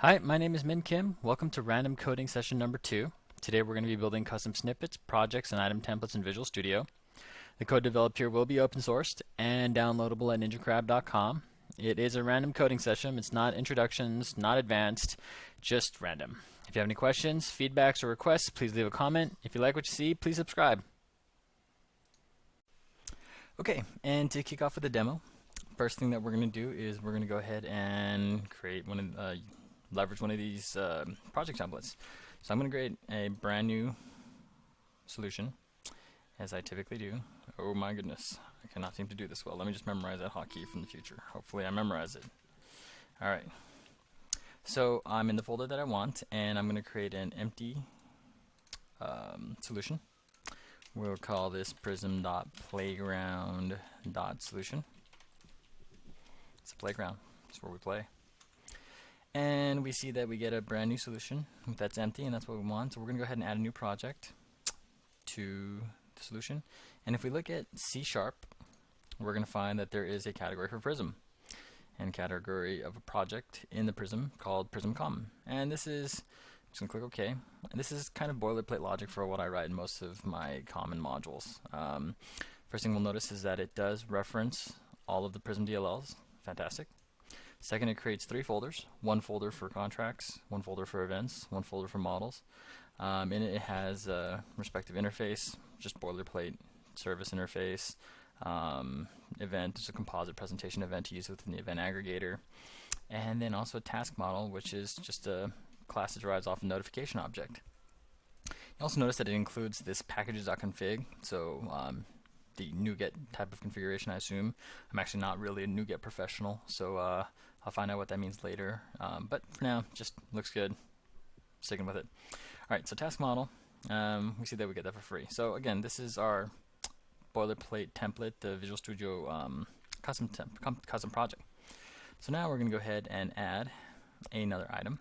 Hi, my name is Min Kim. Welcome to Random Coding Session number 2. Today we're going to be building custom snippets, projects, and item templates in Visual Studio. The code developed here will be open sourced and downloadable at ninjacrab.com. It is a random coding session. It's not introductions, not advanced, just random. If you have any questions, feedbacks, or requests, please leave a comment. If you like what you see, please subscribe. Okay, and to kick off with the demo, first thing that we're going to do is we're going to go ahead and create leverage one of these project templates. So I'm going to create a brand new solution, as I typically do. Oh my goodness, I cannot seem to do this well. Let me just memorize that hotkey from the future. Hopefully I memorize it. Alright, so I'm in the folder that I want, and I'm going to create an empty solution. We'll call this prism.playground.solution. It's a playground. It's where we play. And we see that we get a brand new solution that's empty, and that's what we want. So we're going to go ahead and add a new project to the solution. And if we look at C#, we're going to find that there is a category for Prism and a category of a project in the Prism called Prism Common. And this is, I'm just going to click OK. And this is kind of boilerplate logic for what I write in most of my common modules. First thing we'll notice is that it does reference all of the Prism DLLs. Fantastic. Second, it creates 3 folders. One folder for contracts, one folder for events, one folder for models. In it, it has a respective interface, just boilerplate service interface. Event is a composite presentation event to use within the event aggregator. And then also a task model, which is just a class that derives off a notification object. You also notice that it includes this packages.config. So the NuGet type of configuration, I assume. I'm actually not really a NuGet professional, so I'll find out what that means later. But for now, just looks good. Sticking with it. Alright, so task model, we see that we get that for free. So again, this is our boilerplate template, the Visual Studio custom project. So now we're going to go ahead and add another item.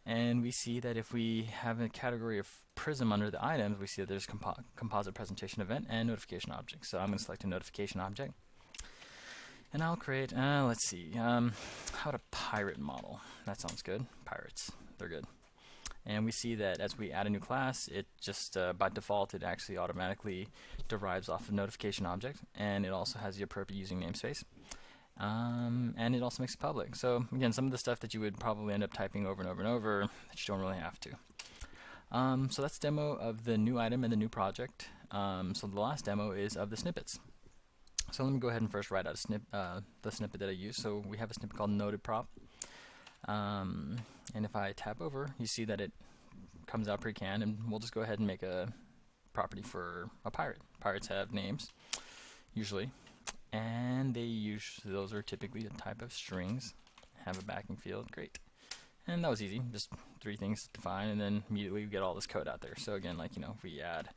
And we see that if we have a category of Prism under the items, we see that there's composite presentation event and notification object. So I'm going to select a notification object. And I'll create, let's see, how to pirate model. That sounds good. Pirates, they're good. And we see that as we add a new class, it just, by default, it actually automatically derives off a notification object. And it also has the appropriate using namespace. And it also makes it public. So again, some of the stuff that you would probably end up typing over and over and over, that you don't really have to. So that's a demo of the new item and the new project. So the last demo is of the snippets. So let me go ahead and first write out the snippet that I use. So we have a snippet called noted prop. And if I tab over, you see that it comes out pre-canned, and we'll just go ahead and make a property for a pirate. Pirates have names, usually. And those are typically a type of strings. Have a backing field, great. And that was easy, just 3 things to define, and then immediately we get all this code out there. So again, like, if we add,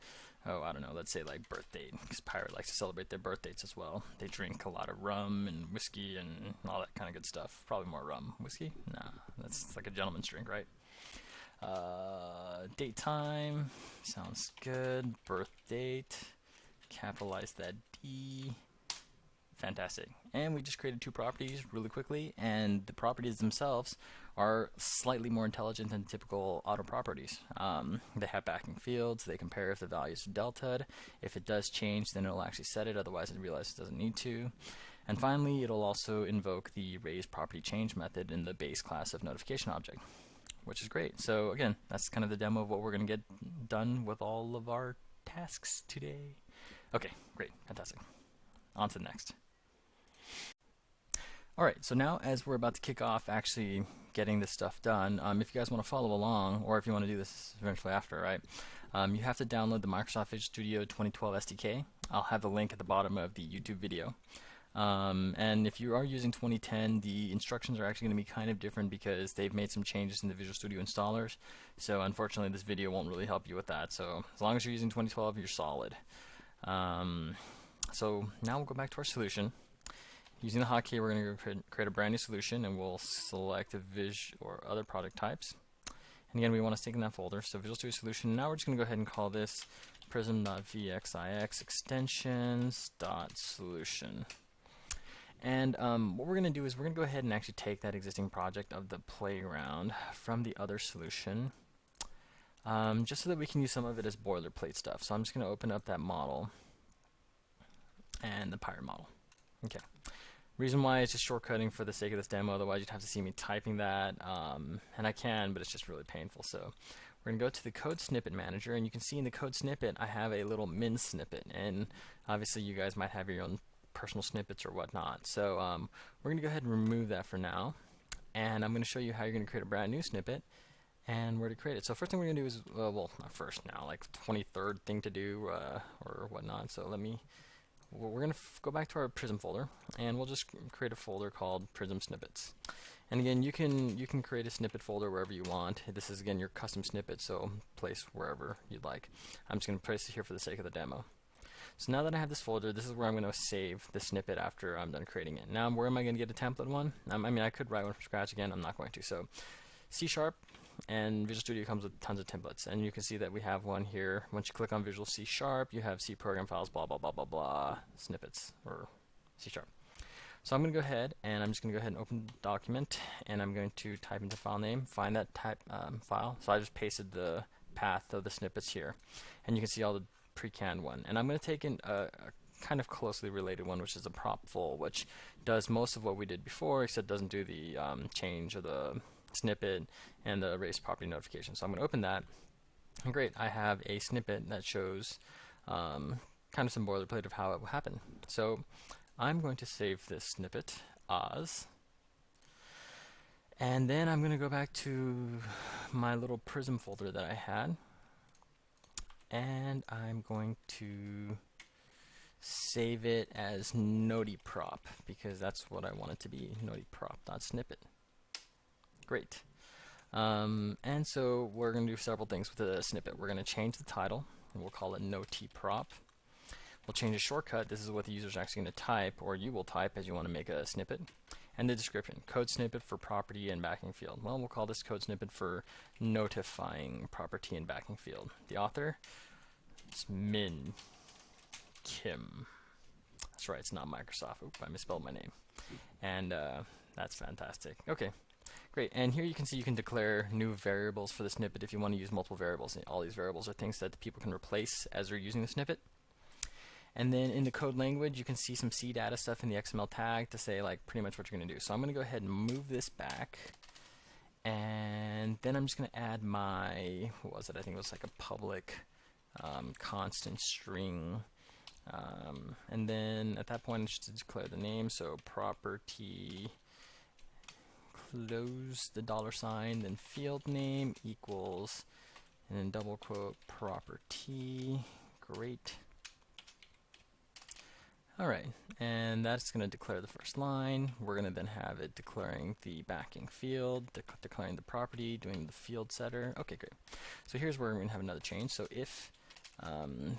I don't know, let's say like birth date, because pirate likes to celebrate their birth dates as well. They drink a lot of rum and whiskey and all that kind of good stuff. Probably more rum. Whiskey? Nah, that's like a gentleman's drink, right? Date time, sounds good. Birth date, capitalize that D. Fantastic. And we just created 2 properties really quickly, and the properties themselves are slightly more intelligent than typical auto properties. They have backing fields, they compare if the value is delta. If it does change, then it'll actually set it, otherwise it realizes it doesn't need to. And finally, it'll also invoke the raise property change method in the base class of notification object, which is great. So again, that's kind of the demo of what we're going to get done with all of our tasks today. Okay, great, fantastic. On to the next. Alright, so now as we're about to kick off actually getting this stuff done, if you guys want to follow along, or if you want to do this eventually after, right, you have to download the Microsoft Visual Studio 2012 SDK. I'll have the link at the bottom of the YouTube video. And if you are using 2010, the instructions are actually going to be kind of different because they've made some changes in the Visual Studio installers. So unfortunately, this video won't really help you with that. So as long as you're using 2012, you're solid. So now we'll go back to our solution. Using the hotkey, we're going to create a brand new solution, and we'll select a Viz or other product types. And again, we want to stick in that folder. So Visual Studio Solution. Now we're just going to go ahead and call this prism.vxix extensions.solution. And what we're going to do is we're going to go ahead and actually take that existing project of the playground from the other solution, just so that we can use some of it as boilerplate stuff. So I'm just going to open up that model and the pirate model. Okay. Reason why it's just shortcutting for the sake of this demo, otherwise you'd have to see me typing that, and I can, but it's just really painful. So we're going to go to the code snippet manager, and you can see in the code snippet I have a little min snippet, and obviously you guys might have your own personal snippets or whatnot. So we're going to go ahead and remove that for now, and I'm going to show you how you're going to create a brand new snippet and where to create it. So first thing we're going to do is, well, not first now, like 23rd thing to do or whatnot. So we're going to go back to our Prism folder, and we'll just create a folder called Prism Snippets. And again, you can create a snippet folder wherever you want. This is again your custom snippet, so place wherever you'd like. I'm just going to place it here for the sake of the demo. So now that I have this folder, this is where I'm going to save the snippet after I'm done creating it. Now, where am I going to get a template one? I mean, I could write one from scratch. Again, I'm not going to. So C# and Visual Studio comes with tons of templates, and you can see that we have one here. Once you click on Visual C#, you have C program files, blah blah blah blah blah, snippets or C#. So I'm going to go ahead and I'm just going to go ahead and open the document, and I'm going to type into file name, find that type file. So I just pasted the path of the snippets here, and you can see all the pre-canned one. And I'm going to take in a kind of closely related one, which is a prop full, which does most of what we did before, except doesn't do the change of the snippet and the erase property notification. So I'm going to open that, and great, I have a snippet that shows kind of some boilerplate of how it will happen. So I'm going to save this snippet as, and then I'm going to go back to my little Prism folder that I had, and I'm going to save it as notiprop, because that's what I want it to be, notiprop.snippet. Great. And so we're going to do several things with the snippet. We're going to change the title, and we'll call it notiprop. We'll change the shortcut. This is what the user is actually going to type, or you will type as you want to make a snippet. And the description, code snippet for property and backing field. Well, we'll call this code snippet for notifying property and backing field. The author, it's Min Kim. That's right, it's not Microsoft. Oop, I misspelled my name. And that's fantastic. Okay, great. And here you can see you can declare new variables for the snippet if you want to use multiple variables. And all these variables are things that the people can replace as they're using the snippet. And then in the code language, you can see some C data stuff in the XML tag to say like pretty much what you're going to do. So I'm going to go ahead and move this back, and then I'm just going to add my, what was it? I think it was like a public constant string, and then at that point I'm just to declare the name. So property, close the $, then field name equals, and then double quote property. Great. Alright, and that's going to declare the first line. We're going to then have it declaring the backing field, declaring the property, doing the field setter. Okay, great. So here's where we're going to have another change. So if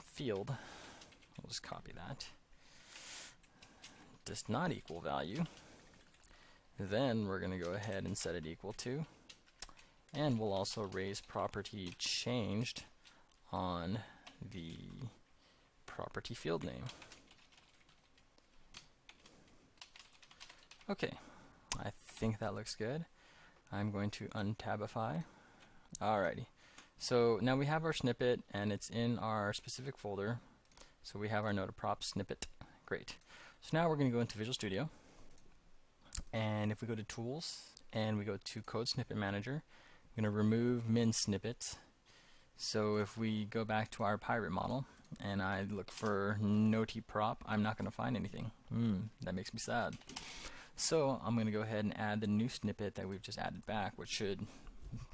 field, we'll just copy that, does not equal value, then we're going to go ahead and set it equal to, and we'll also raise property changed on the property field name. Okay, I think that looks good. I'm going to untabify. Alrighty, so now we have our snippet, and it's in our specific folder. So we have our notiprop snippet. Great. So now we're going to go into Visual Studio, and if we go to Tools and we go to Code Snippet Manager, I'm going to remove min snippet. So if we go back to our pirate model and I look for notiprop, I'm not going to find anything. That makes me sad. So I'm going to go ahead and add the new snippet that we've just added back, which should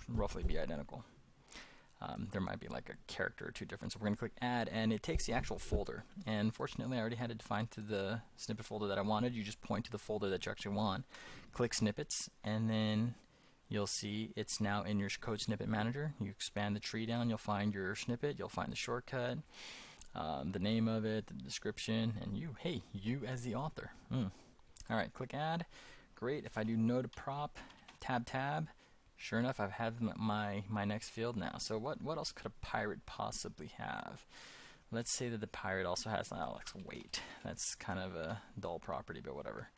roughly be identical. There might be like a character or two difference. So we're going to click add, and it takes the actual folder. And fortunately, I already had it defined to the snippet folder that I wanted. You just point to the folder that you actually want, click snippets, and then you'll see it's now in your code snippet manager. You expand the tree down, you'll find your snippet, you'll find the shortcut, the name of it, the description, and you, hey, you as the author. Alright, click add. Great. If I do notiprop, tab, sure enough, I've had my next field now. So what else could a pirate possibly have? Let's say that the pirate also has, let's wait. That's kind of a dull property, but whatever.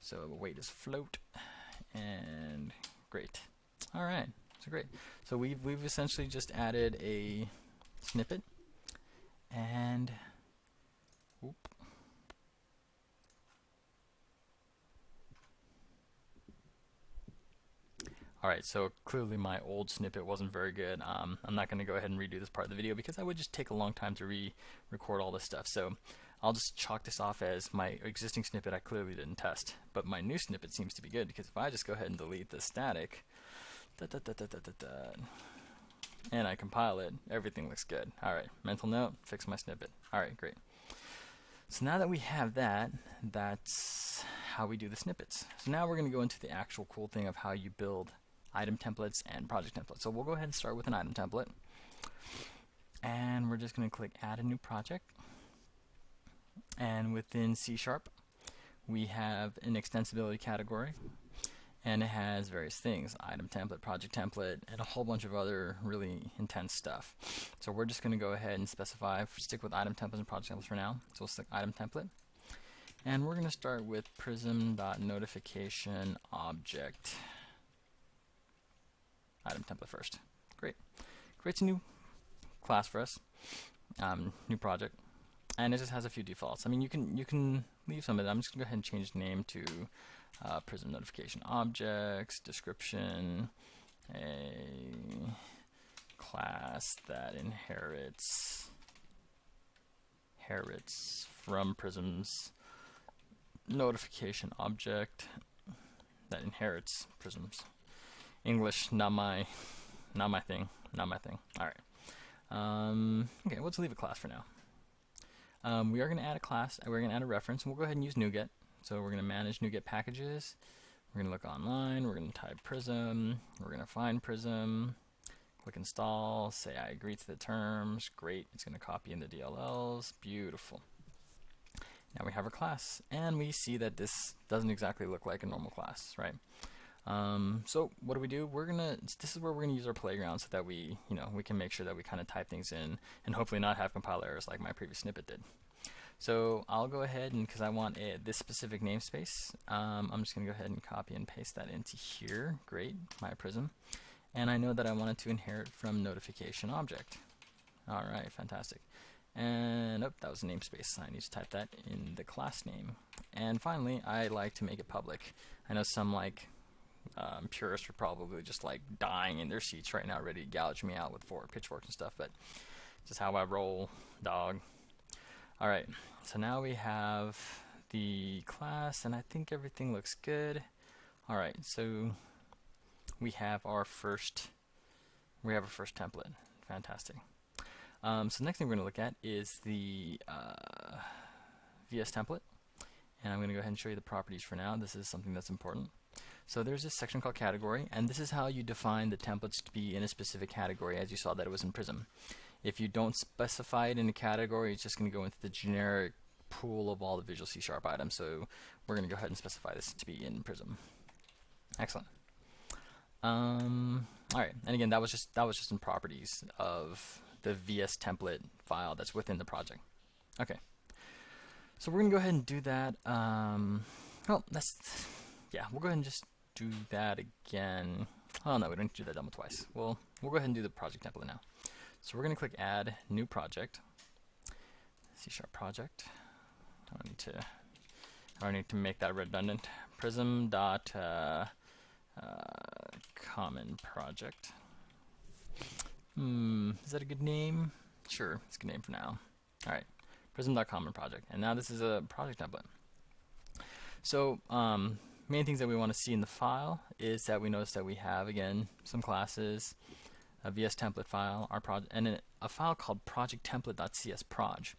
So weight is float, and great. All right, so great. So we've essentially just added a snippet, and whoop. Alright, so clearly my old snippet wasn't very good. I'm not going to go ahead and redo this part of the video because that would just take a long time to re-record all this stuff. So I'll just chalk this off as my existing snippet I clearly didn't test. But my new snippet seems to be good because if I just go ahead and delete the static, and I compile it, everything looks good. Alright, mental note, fix my snippet. Alright, great. So now that we have that, that's how we do the snippets. So now we're going to go into the actual cool thing of how you build item templates and project templates. So we'll go ahead and start with an item template, and we're just going to click add a new project, and within C# we have an extensibility category, and it has various things: item template, project template, and a whole bunch of other really intense stuff. So we're just going to go ahead and stick with item templates and project templates for now. So we'll select item template, and we're going to start with prism.notification object item template first. Great. Creates a new class for us, new project, and it just has a few defaults. I mean, you can leave some of them. I'm just gonna go ahead and change the name to Prism notification objects, description, a class that inherits from Prism's notification object that inherits Prism's. English, not my thing. All right. Okay, let's leave a class for now. We are going to add a class. We're going to add a reference, and we'll go ahead and use NuGet. So we're going to manage NuGet packages. We're going to look online. We're going to type Prism. We're going to find Prism. Click install. Say I agree to the terms. Great. It's going to copy in the DLLs. Beautiful. Now we have our class, and we see that this doesn't exactly look like a normal class, right? So what do? This is where we're gonna use our playground so that we can make sure that we kind of type things in and hopefully not have compile errors like my previous snippet did. So I'll go ahead and, because I want this specific namespace, I'm just gonna go ahead and copy and paste that into here. Great, my Prism, and I know that I wanted to inherit from notification object. All right, fantastic. And that was a namespace. I need to type that in the class name. And finally, I like to make it public. I know some purists are probably just like dying in their seats right now, ready to gouge me out with pitchforks and stuff, but just how I roll, dog. Alright, so now we have the class, and I think everything looks good. Alright, so we have our first template. Fantastic. So the next thing we're going to look at is the VS template, and I'm going to go ahead and show you the properties for now. This is something that's important. So there's this section called category, and this is how you define the templates to be in a specific category, as you saw that it was in Prism. If you don't specify it in a category, it's just going to go into the generic pool of all the Visual C# items. So we're going to go ahead and specify this to be in Prism. Excellent. Alright, and again, that was just in properties of the VS template file that's within the project. Okay, so we're going to go ahead and do that. We'll go ahead and just do that again. Oh no, we don't need to do that demo twice. We'll go ahead and do the project template now. So we're going to click add new project, C# project. I don't need to make that redundant. Prism dot common project. Is that a good name? Sure, it's a good name for now. All right, prism.common project, and now this is a project template. So main things that we want to see in the file is that we notice that we have, again, some classes, a VS template file, our project, and a file called projecttemplate.csproj.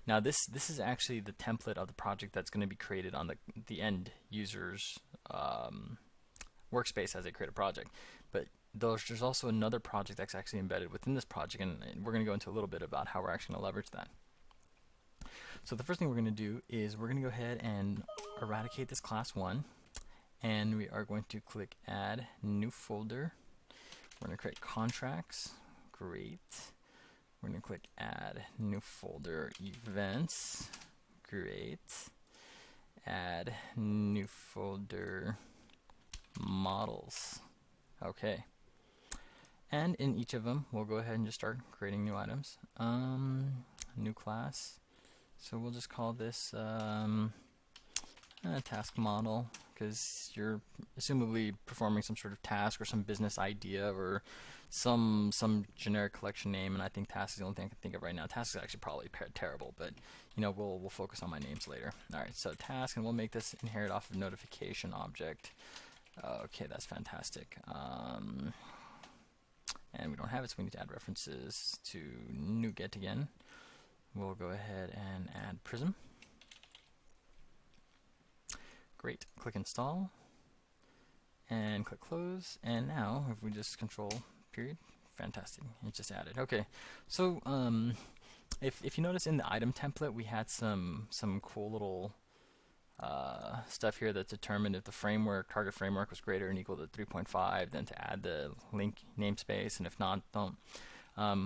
Now this is actually the template of the project that's going to be created on the end user's workspace as they create a project. But there's also another project that's actually embedded within this project, and we're going to go into a little bit about how we're actually going to leverage that. So the first thing we're going to do is we're going to go ahead and eradicate this class 1, and we are going to click add new folder. We're going to create contracts. Great. We're going to click add new folder events. Great. add new folder models. Okay. And in each of them, we'll go ahead and just start creating new items. New class. So we'll just call this task model, because you're assumably performing some sort of task or some business idea or some generic collection name, and I think task is the only thing I can think of right now. Task is actually probably terrible, but you know, we'll focus on my names later. Alright, so task, and we'll make this inherit off of notification object. Okay, that's fantastic. And we don't have it, so we need to add references to NuGet again. We'll go ahead and add Prism. Great. Click install and click close. And now, if we just control period, fantastic. It just added. Okay. So if you notice in the item template, we had some cool little stuff here that determined if the target framework was greater than or equal to 3.5, then to add the link namespace, and if not, don't.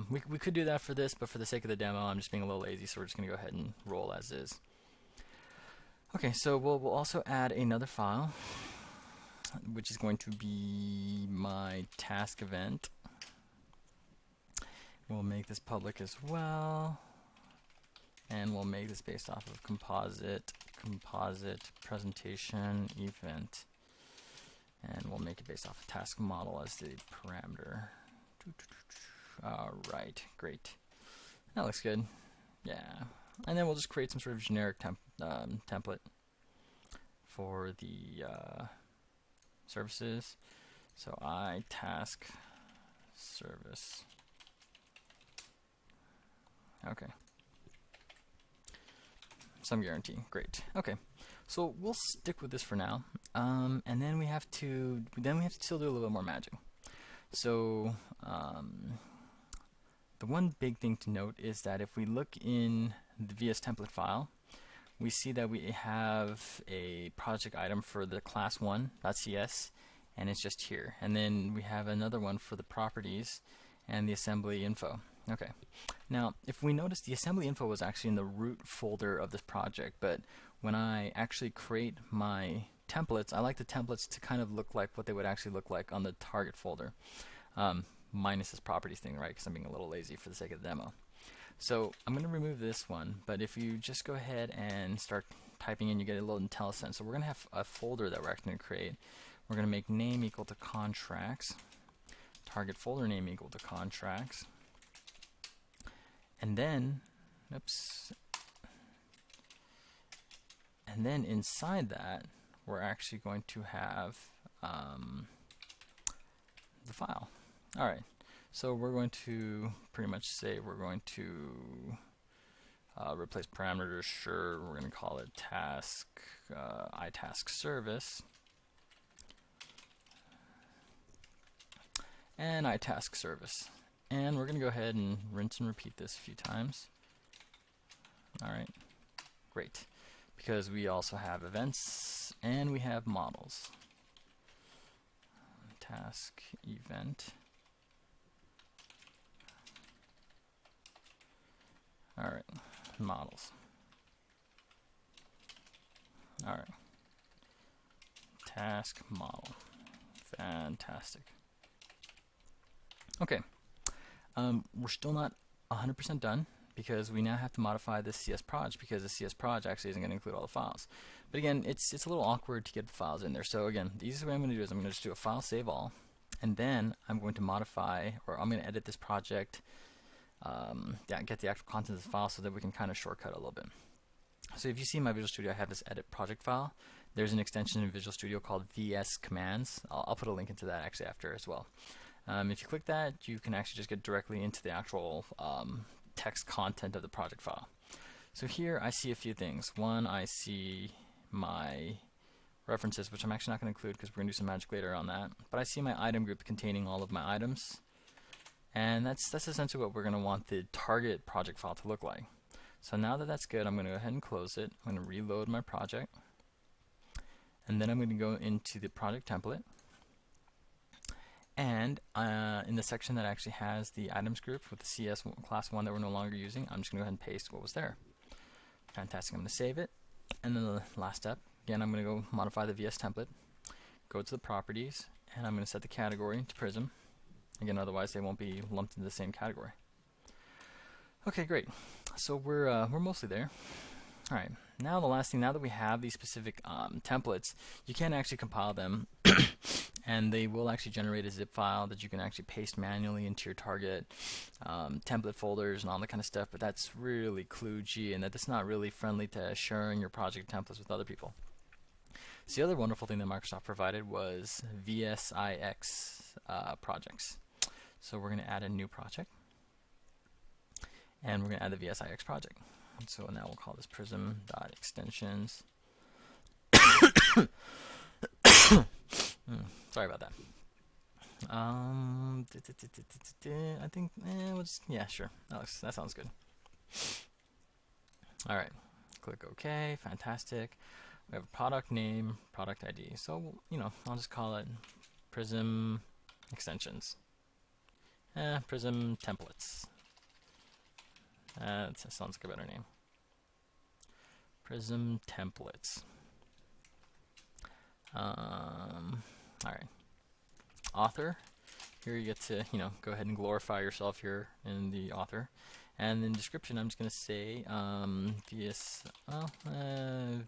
We could do that for this, but for the sake of the demo, I'm just being a little lazy, so we're just going to go ahead and roll as is. Okay, so we'll also add another file, which is going to be my task event. We'll make this public as well, and we'll make this based off of composite presentation event, and we'll make it based off of task model as the parameter. Alright, great. That looks good. Yeah. And then we'll just create some sort of generic template for the services. So task service. Okay. Some guarantee. Great. Okay. So we'll stick with this for now. And then we have to still do a little bit more magic. So the one big thing to note is that if we look in the VS template file, we see that we have a project item for the class1.cs, and it's just here. And then we have another one for the properties and the assembly info. Okay. Now, if we notice, the assembly info was actually in the root folder of this project, but when I actually create my templates, I like the templates to kind of look like what they would actually look like on the target folder. Minus this properties thing, right? Because I'm being a little lazy for the sake of the demo. So I'm going to remove this one, but if you just go ahead and start typing in, you get a little IntelliSense. So we're going to have a folder that we're actually going to create. We're going to make name equal to contracts, target folder name equal to contracts, and then, and then inside that, we're actually going to have the file. Alright, so we're going to pretty much say we're going to replace parameters. Sure, we're going to call it task, iTask service, and iTask service. And we're going to go ahead and rinse and repeat this a few times. Alright, great. Because we also have events and we have models. Task event. Alright, models. Alright. Task model. Fantastic. Okay. We're still not 100% done, because we now have to modify the CS proj, because the CS proj actually isn't going to include all the files. But again, it's a little awkward to get the files in there. So again, the easiest way I'm going to do is I'm going to just do a file save all, and then I'm going to modify, or I'm going to edit this project, get the actual content of the file so that we can kind of shortcut a little bit. So if you see in my Visual Studio, I have this edit project file. There's an extension in Visual Studio called VS Commands. I'll put a link into that actually after as well. If you click that, you can actually just get directly into the actual text content of the project file. So here I see a few things. One, I see my references, which I'm actually not going to include because we're going to do some magic later on that. But I see my item group containing all of my items. And that's essentially what we're going to want the target project file to look like. So now that that's good, I'm going to go ahead and close it. I'm going to reload my project. And then I'm going to go into the project template. And in the section that actually has the items group with the CS class 1 that we're no longer using, I'm just going to go ahead and paste what was there. Fantastic. I'm going to save it. And then the last step again, I'm going to go modify the VS template, go to the properties, and I'm going to set the category to Prism. Again, otherwise they won't be lumped into the same category. Okay, great. So we're mostly there. All right. Now the last thing, now that we have these specific templates, you can actually compile them, and they will actually generate a zip file that you can actually paste manually into your target template folders and all that kind of stuff. But that's really kludgy, and that's not really friendly to sharing your project templates with other people. So the other wonderful thing that Microsoft provided was VSIX projects. So we're going to add a new project, and we're going to add the VSIX project. So now we'll call this prism.extensions. Sorry about that. I think, yeah, sure. That sounds good. All right. Click OK. Fantastic. We have a product name, product ID. So, I'll just call it Prism extensions. Prism templates. That sounds like a better name. Prism templates. Alright. Author. Here you get to, go ahead and glorify yourself here in the author. And in description, I'm just going to say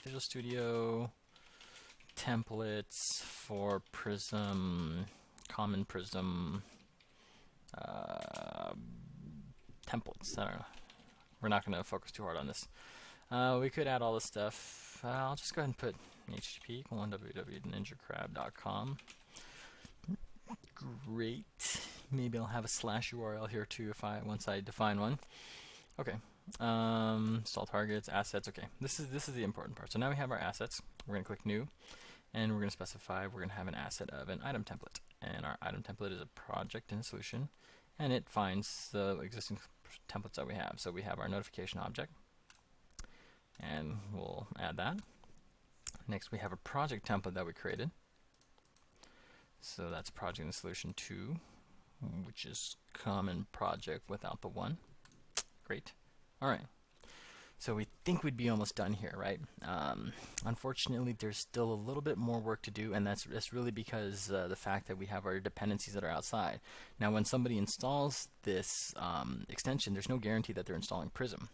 Visual Studio templates for Prism, common Prism templates. I don't know. We're not going to focus too hard on this. We could add all this stuff. I'll just go ahead and put http://www.ninjacrab.com. Great. Maybe I'll have a slash URL here too once I define one. Okay. Install targets, assets. Okay. This is the important part. So now we have our assets. We're going to click new, and we're going to specify we're going to have an asset of an item template, and our item template is a project and solution, and it finds the existing templates that we have. So we have our notification object, and we'll add that. Next, we have a project template that we created. So that's project and solution 2, which is common project without the 1. Great. All right. So we think we'd be almost done here, right? Unfortunately, there's still a little bit more work to do, and that's really because the fact that we have our dependencies that are outside. Now, when somebody installs this extension, there's no guarantee that they're installing Prism.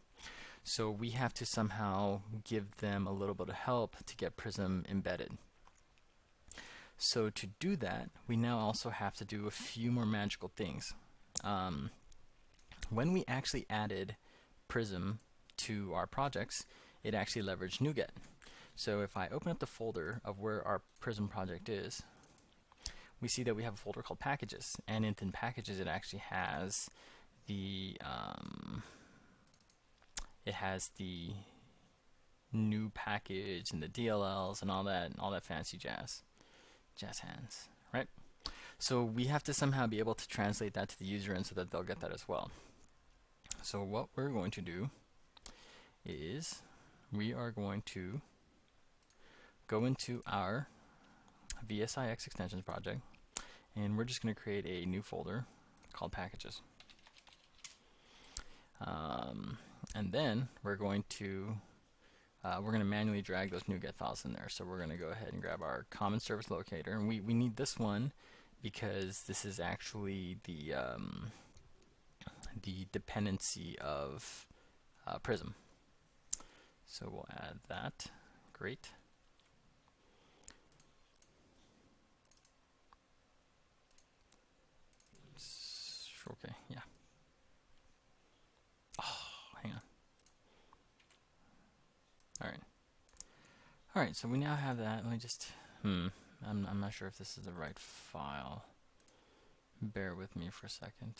So we have to somehow give them a little bit of help to get Prism embedded. So to do that, we now also have to do a few more magical things. When we actually added Prism to our projects, it actually leveraged NuGet. So if I open up the folder of where our Prism project is, we see that we have a folder called packages, and in packages it actually has the new package and the DLLs and all that fancy jazz hands, right? So we have to somehow be able to translate that to the user and so that they'll get that as well. So what we're going to do is we are going to go into our VSIX extensions project, and we're just going to create a new folder called packages. And then we're going to manually drag those NuGet files in there. So we're going to go ahead and grab our common service locator, and we need this one because this is actually the dependency of Prism. So we'll add that. Great. Okay, yeah. Hang on. Alright, so we now have that. Let me just, I'm not sure if this is the right file. Bear with me for a second.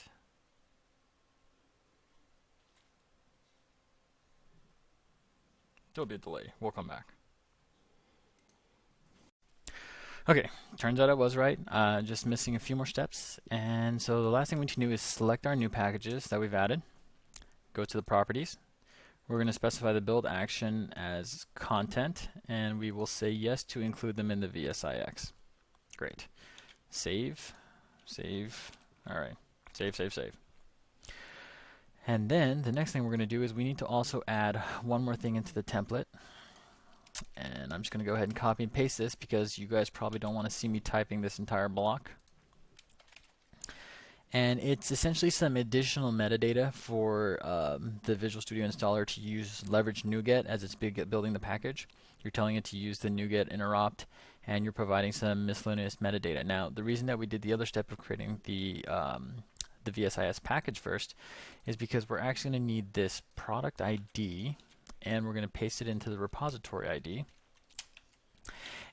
There'll be a delay. We'll come back. Okay, turns out I was right. Just missing a few more steps. And so the last thing we need to do is select our new packages that we've added. Go to the properties. We're going to specify the build action as content, and we will say yes to include them in the VSIX. Great. Save. All right. Save. And then the next thing we're going to do is we need to also add one more thing into the template, And I'm just going to go ahead and copy and paste this because you guys probably don't want to see me typing this entire block. And it's essentially some additional metadata for the Visual Studio installer to use leverage NuGet as it's building the package. You're telling it to use the NuGet interrupt, and you're providing some miscellaneous metadata. Now, the reason that we did the other step of creating the VSIS package first is because we're actually going to need this product ID, and we're going to paste it into the repository ID.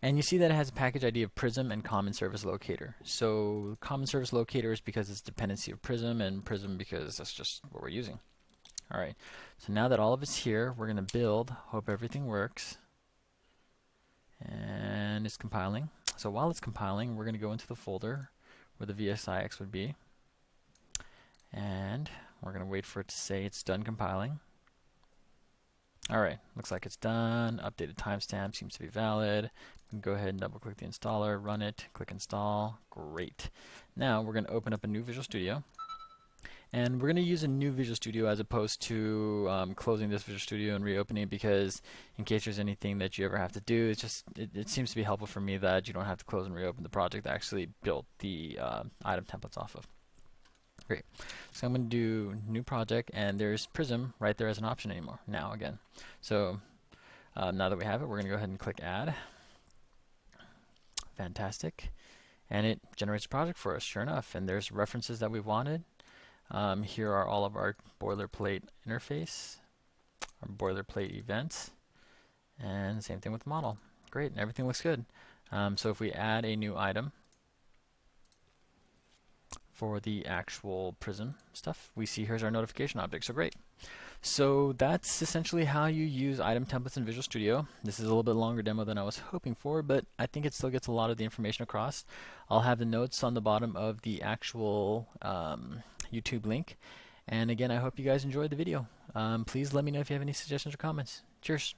And you see that it has a package ID of Prism and Common Service Locator. So Common Service Locator is because it's dependency of Prism, and Prism because that's just what we're using. Alright, so now that all of it's here, we're going to build, hope everything works. And it's compiling. So while it's compiling, we're going to go into the folder where the VSIX would be. And we're going to wait for it to say it's done compiling. Alright, looks like it's done. Updated timestamp seems to be valid. We can go ahead and double click the installer, run it, click install. Great. Now we're going to open up a new Visual Studio. And we're going to use a new Visual Studio as opposed to closing this Visual Studio and reopening it, because in case there's anything that you ever have to do, it seems to be helpful for me that you don't have to close and reopen the project that actually built the item templates off of. Great. So I'm going to do new project, and there's Prism right there as an option anymore now again. So now that we have it, we're going to go ahead and click add. Fantastic. And it generates a project for us, sure enough. And there's references that we wanted. Here are all of our boilerplate interface, our boilerplate events, and same thing with the model. Great, and everything looks good. So if we add a new item for the actual Prism stuff, we see here's our notification object. So great. So that's essentially how you use item templates in Visual Studio. This is a little bit longer demo than I was hoping for, but I think it still gets a lot of the information across. I'll have the notes on the bottom of the actual YouTube link. And again, I hope you guys enjoyed the video. Please let me know if you have any suggestions or comments. Cheers.